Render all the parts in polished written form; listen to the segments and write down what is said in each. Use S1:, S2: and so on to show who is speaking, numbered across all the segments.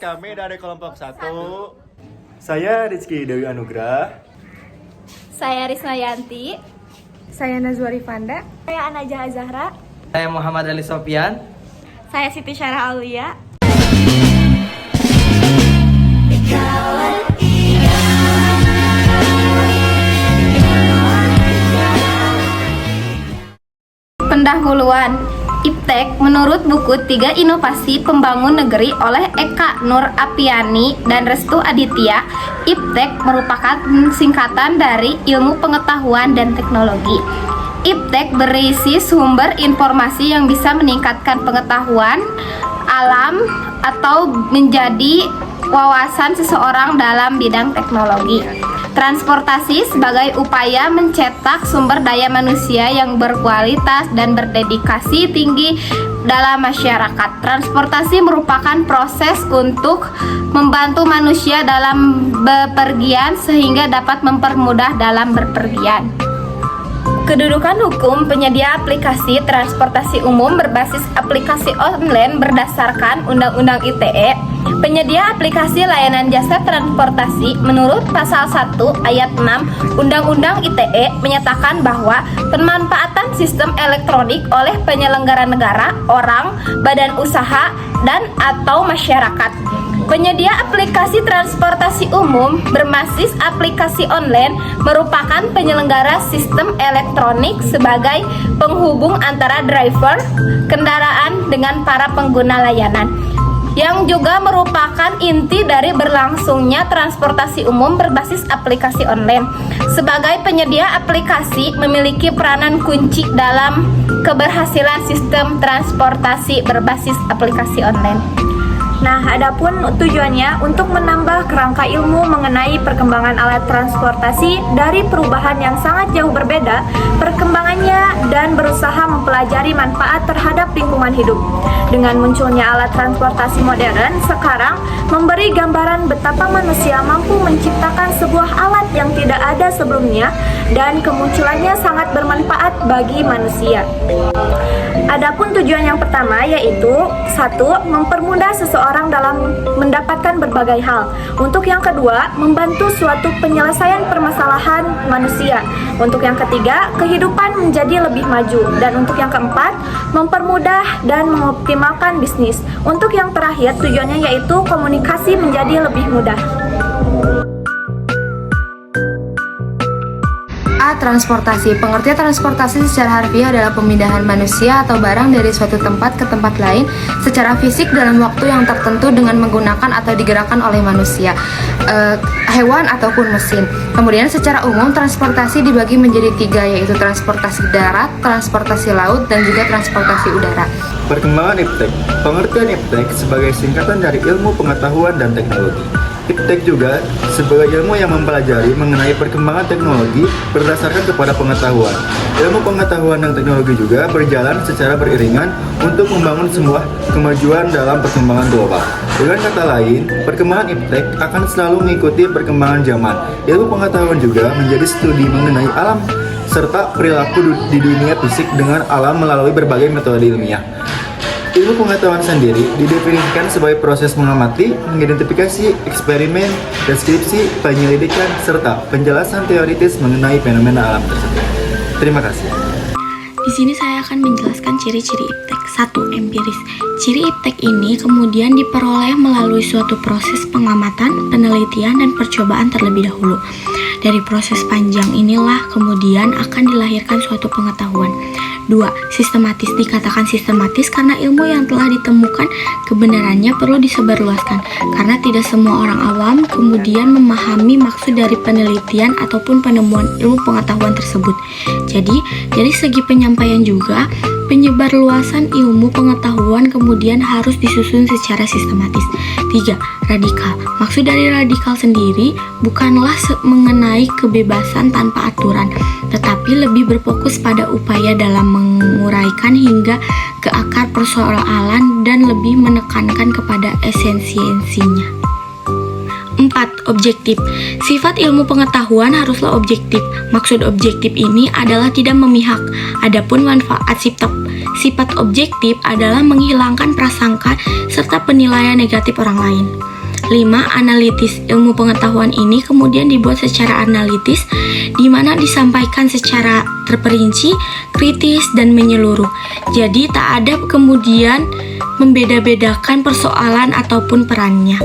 S1: kami dari kelompok 1. Saya Rizky Dewi Anugrah.
S2: Saya Risma Yanti.
S3: Saya Nazwa Rifanda.
S2: Saya Anaja Zahra.
S4: Saya Muhammad Ali Sofyan.
S2: Saya Siti Syarah Aulia. Pendahuluan IPTEK menurut buku 3 Inovasi Pembangun Negeri oleh Eka Nur Apiani dan Restu Aditya. IPTEK merupakan singkatan dari Ilmu Pengetahuan dan Teknologi. IPTEK berisi sumber informasi yang bisa meningkatkan pengetahuan alam atau menjadi wawasan seseorang dalam bidang teknologi. Transportasi sebagai upaya mencetak sumber daya manusia yang berkualitas dan berdedikasi tinggi dalam masyarakat. Transportasi merupakan proses untuk membantu manusia dalam bepergian sehingga dapat mempermudah dalam berpergian. Kedudukan hukum penyedia aplikasi transportasi umum berbasis aplikasi online berdasarkan Undang-Undang ITE. Penyedia aplikasi layanan jasa transportasi menurut pasal 1 ayat 6 Undang-Undang ITE menyatakan bahwa pemanfaatan sistem elektronik oleh penyelenggara negara, orang, badan usaha, dan atau masyarakat. Penyedia aplikasi transportasi umum berbasis aplikasi online merupakan penyelenggara sistem elektronik sebagai penghubung antara driver kendaraan dengan para pengguna layanan, yang juga merupakan inti dari berlangsungnya transportasi umum berbasis aplikasi online. Sebagai penyedia aplikasi memiliki peranan kunci dalam keberhasilan sistem transportasi berbasis aplikasi online.
S3: Nah, adapun tujuannya untuk menambah kerangka ilmu mengenai perkembangan alat transportasi dari perubahan yang sangat jauh berbeda perkembangannya dan berusaha mempelajari manfaat terhadap lingkungan hidup. Dengan munculnya alat transportasi modern sekarang memberi gambaran betapa manusia mampu menciptakan sebuah alat yang tidak ada sebelumnya dan kemunculannya sangat bermanfaat bagi manusia. Adapun tujuan yang pertama yaitu 1. Mempermudah seseorang dalam mendapatkan berbagai hal. Untuk yang kedua, membantu suatu penyelesaian permasalahan manusia. Untuk yang ketiga, kehidupan menjadi lebih maju. Dan untuk yang keempat, mempermudah dan mengoptimalkan bisnis. Untuk yang terakhir, tujuannya yaitu komunikasi menjadi lebih mudah.
S5: A. Transportasi. Pengertian transportasi secara harfiah adalah pemindahan manusia atau barang dari suatu tempat ke tempat lain secara fisik dalam waktu yang tertentu dengan menggunakan atau digerakkan oleh manusia, hewan ataupun mesin. Kemudian secara umum transportasi dibagi menjadi 3, yaitu transportasi darat, transportasi laut, dan juga transportasi udara.
S1: Perkembangan IPTEK. Pengertian IPTEK sebagai singkatan dari Ilmu Pengetahuan dan Teknologi. IPTEK juga sebagai ilmu yang mempelajari mengenai perkembangan teknologi berdasarkan kepada pengetahuan. Ilmu pengetahuan dan teknologi juga berjalan secara beriringan untuk membangun sebuah kemajuan dalam perkembangan global. Dengan kata lain, perkembangan IPTEK akan selalu mengikuti perkembangan zaman. Ilmu pengetahuan juga menjadi studi mengenai alam serta perilaku di dunia fisik dengan alam melalui berbagai metode ilmiah. Ilmu pengetahuan sendiri didefinisikan sebagai proses mengamati, mengidentifikasi, eksperimen, deskripsi, penyelidikan, serta penjelasan teoritis mengenai fenomena alam tersebut. Terima kasih.
S6: Di sini saya akan menjelaskan ciri-ciri IPTEK. 1. Empiris. Ciri IPTEK ini kemudian diperoleh melalui suatu proses pengamatan, penelitian, dan percobaan terlebih dahulu. Dari proses panjang inilah kemudian akan dilahirkan suatu pengetahuan. 2. Sistematis. Dikatakan sistematis karena ilmu yang telah ditemukan kebenarannya perlu disebarluaskan, karena tidak semua orang awam kemudian memahami maksud dari penelitian ataupun penemuan ilmu pengetahuan tersebut. Jadi, dari segi penyampaian juga, penyebarluasan ilmu pengetahuan kemudian harus disusun secara sistematis. 3. Radikal. Maksud dari radikal sendiri bukanlah mengenai kebebasan tanpa aturan, tetapi lebih berfokus pada upaya dalam menguraikan hingga ke akar persoalan dan lebih menekankan kepada esensinya. 4. Objektif. Sifat ilmu pengetahuan haruslah objektif. Maksud objektif ini adalah tidak memihak. Adapun manfaat sifat objektif adalah menghilangkan prasangka serta penilaian negatif orang lain. 5. Analitis. Ilmu pengetahuan ini kemudian dibuat secara analitis, di mana disampaikan secara terperinci, kritis, dan menyeluruh. Jadi tak ada kemudian membeda-bedakan persoalan ataupun perannya.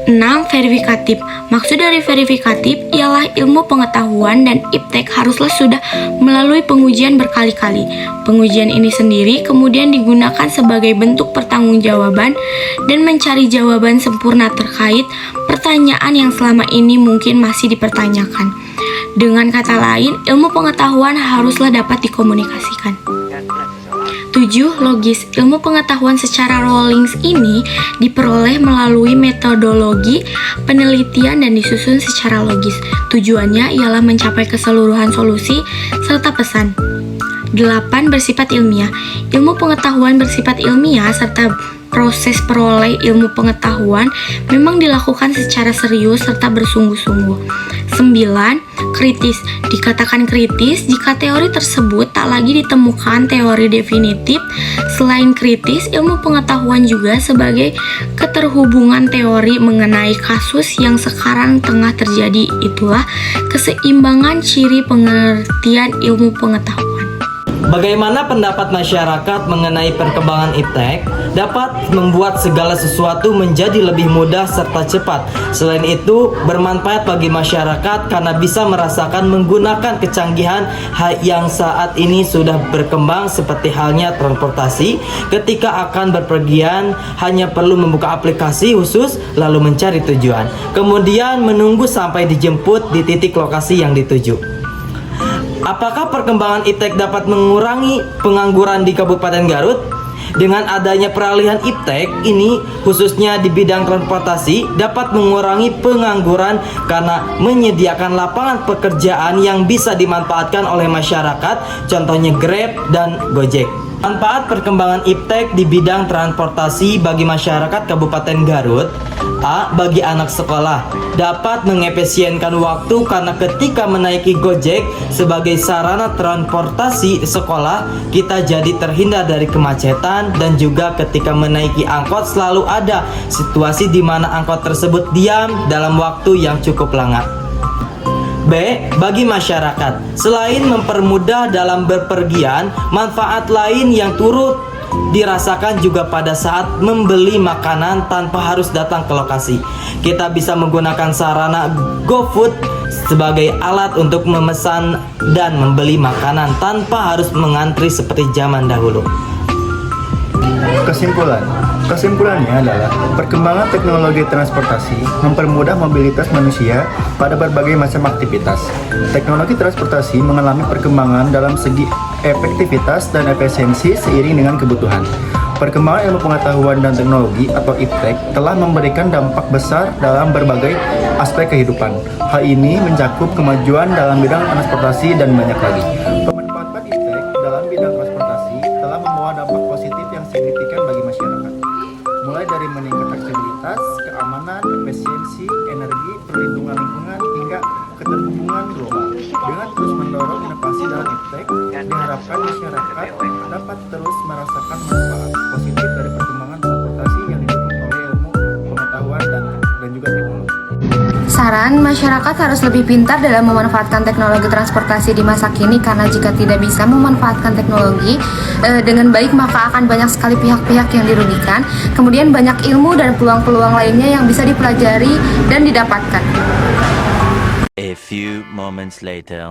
S6: 6. Verifikatif. Maksud dari verifikatif ialah ilmu pengetahuan dan iptek haruslah sudah melalui pengujian berkali-kali. Pengujian ini sendiri kemudian digunakan sebagai bentuk pertanggungjawaban dan mencari jawaban sempurna terkait pertanyaan yang selama ini mungkin masih dipertanyakan. Dengan kata lain, ilmu pengetahuan haruslah dapat dikomunikasikan. 7. Logis. Ilmu pengetahuan secara Rawlings ini diperoleh melalui metodologi penelitian dan disusun secara logis. Tujuannya ialah mencapai keseluruhan solusi serta pesan. 8. Bersifat ilmiah. Ilmu pengetahuan bersifat ilmiah serta proses peroleh ilmu pengetahuan memang dilakukan secara serius serta bersungguh-sungguh. 9. Kritis. Dikatakan kritis jika teori tersebut tak lagi ditemukan teori definitif. Selain kritis, ilmu pengetahuan juga sebagai keterhubungan teori mengenai kasus yang sekarang tengah terjadi. Itulah keseimbangan ciri pengertian ilmu pengetahuan.
S4: Bagaimana pendapat masyarakat mengenai perkembangan iptek dapat membuat segala sesuatu menjadi lebih mudah serta cepat. Selain itu, bermanfaat bagi masyarakat karena bisa merasakan menggunakan kecanggihan yang saat ini sudah berkembang seperti halnya transportasi. Ketika akan berpergian, hanya perlu membuka aplikasi khusus lalu mencari tujuan. Kemudian menunggu sampai dijemput di titik lokasi yang dituju. Apakah perkembangan iptek dapat mengurangi pengangguran di Kabupaten Garut? Dengan adanya peralihan iptek ini, khususnya di bidang transportasi, dapat mengurangi pengangguran karena menyediakan lapangan pekerjaan yang bisa dimanfaatkan oleh masyarakat, contohnya Grab dan Gojek. Manfaat perkembangan iptek di bidang transportasi bagi masyarakat Kabupaten Garut. A. Bagi anak sekolah, dapat mengefisienkan waktu karena ketika menaiki Gojek sebagai sarana transportasi sekolah, kita jadi terhindar dari kemacetan, dan juga ketika menaiki angkot selalu ada situasi di mana angkot tersebut diam dalam waktu yang cukup lama. B. Bagi masyarakat, selain mempermudah dalam berpergian, manfaat lain yang turut dirasakan juga pada saat membeli makanan tanpa harus datang ke lokasi. Kita bisa menggunakan sarana GoFood sebagai alat untuk memesan dan membeli makanan tanpa harus mengantri seperti zaman dahulu.
S1: Kesimpulannya adalah perkembangan teknologi transportasi mempermudah mobilitas manusia pada berbagai macam aktivitas. Teknologi transportasi mengalami perkembangan dalam segi efektivitas dan efisiensi seiring dengan kebutuhan. Perkembangan ilmu pengetahuan dan teknologi atau iptek telah memberikan dampak besar dalam berbagai aspek kehidupan. Hal ini mencakup kemajuan dalam bidang transportasi dan banyak lagi. Pemanfaatan iptek dalam bidang transportasi telah membawa dampak positif yang signifikan bagi masyarakat, mulai dari meningkatkan aksesibilitas, keamanan, efisiensi, energi, perlindungan lingkungan, hingga keterhubungan global. Dengan terus mendorong inovasi dalam iptek, diharapkan masyarakat dapat terus merasakan manfaat positif dari perkembangan transportasi yang didukung oleh ilmu pengetahuan dan juga teknologi.
S5: Saran, masyarakat harus lebih pintar dalam memanfaatkan teknologi transportasi di masa kini, karena jika tidak bisa memanfaatkan teknologi dengan baik maka akan banyak sekali pihak-pihak yang dirugikan. Kemudian banyak ilmu dan peluang-peluang lainnya yang bisa dipelajari dan didapatkan.
S7: A few moments later.